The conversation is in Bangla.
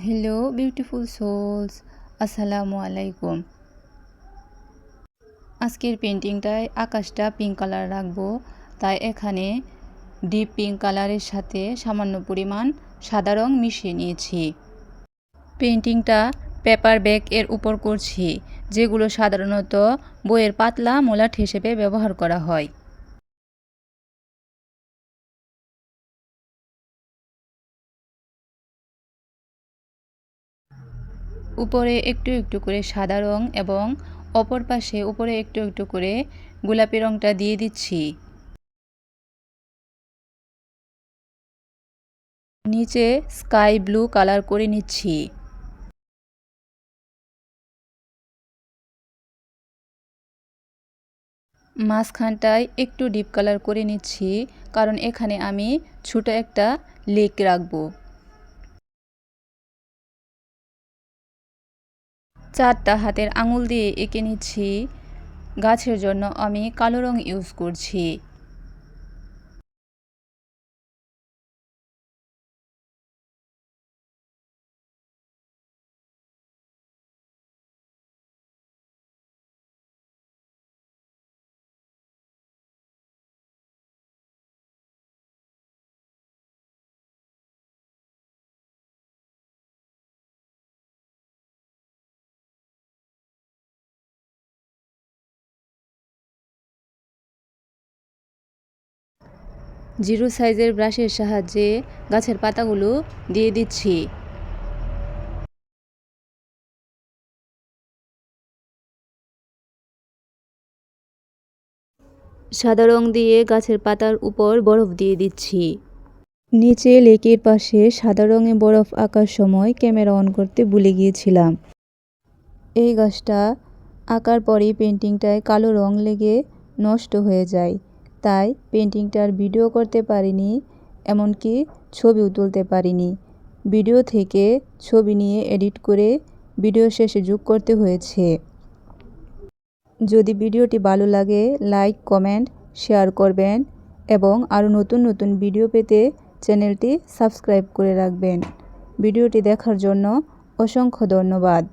হ্যালো বিউটিফুল সোলস, আসসালামু আলাইকুম। আজকের পেন্টিংটায় আকাশটা পিঙ্ক কালার রাখবো, তাই এখানে ডিপ পিঙ্ক কালারের সাথে সামান্য পরিমাণ সাদা রং মিশিয়ে নিয়েছি। পেন্টিংটা পেপার ব্যাগ এর উপর করছি, যেগুলো সাধারণত বইয়ের পাতলা মলাট হিসেবে ব্যবহার করা হয়। উপরে একটু একটু করে সাদা রং এবং অপর পাশে উপরে একটু একটু করে গোলাপি রংটা দিয়ে দিচ্ছি। নিচে স্কাই ব্লু কালার করে নিচ্ছি। মাঝখানটায় একটু ডিপ কালার করে নিচ্ছি, কারণ এখানে আমি ছোট একটা লেক রাখবো। চারটা হাতের আঙুল দিয়ে এঁকে নিচ্ছি। গাছের জন্য আমি কালো রং ইউজ করছি। জিরো সাইজের ব্রাশের সাহায্যে গাছের পাতাগুলো দিয়ে দিচ্ছি। সাদা রং দিয়ে গাছের পাতার উপর বরফ দিয়ে দিচ্ছি। নিচে লেকের পাশে সাদা রঙে বরফ আঁকার সময় ক্যামেরা অন করতে ভুলে গিয়েছিলাম। এই গাছটা আঁকার পরেই পেন্টিংটায় কালো রং লেগে নষ্ট হয়ে যায়, তাই পেন্টিংটার ভিডিও করতে পারিনি, এমনকি ছবিও তুলতে পারিনি। ভিডিও থেকে ছবি নিয়ে এডিট করে ভিডিও শেষে যোগ করতে হয়েছে। যদি ভিডিওটি ভালো লাগে লাইক, কমেন্ট, শেয়ার করবেন এবং আরও নতুন নতুন ভিডিও পেতে চ্যানেলটি সাবস্ক্রাইব করে রাখবেন। ভিডিওটি দেখার জন্য অসংখ্য ধন্যবাদ।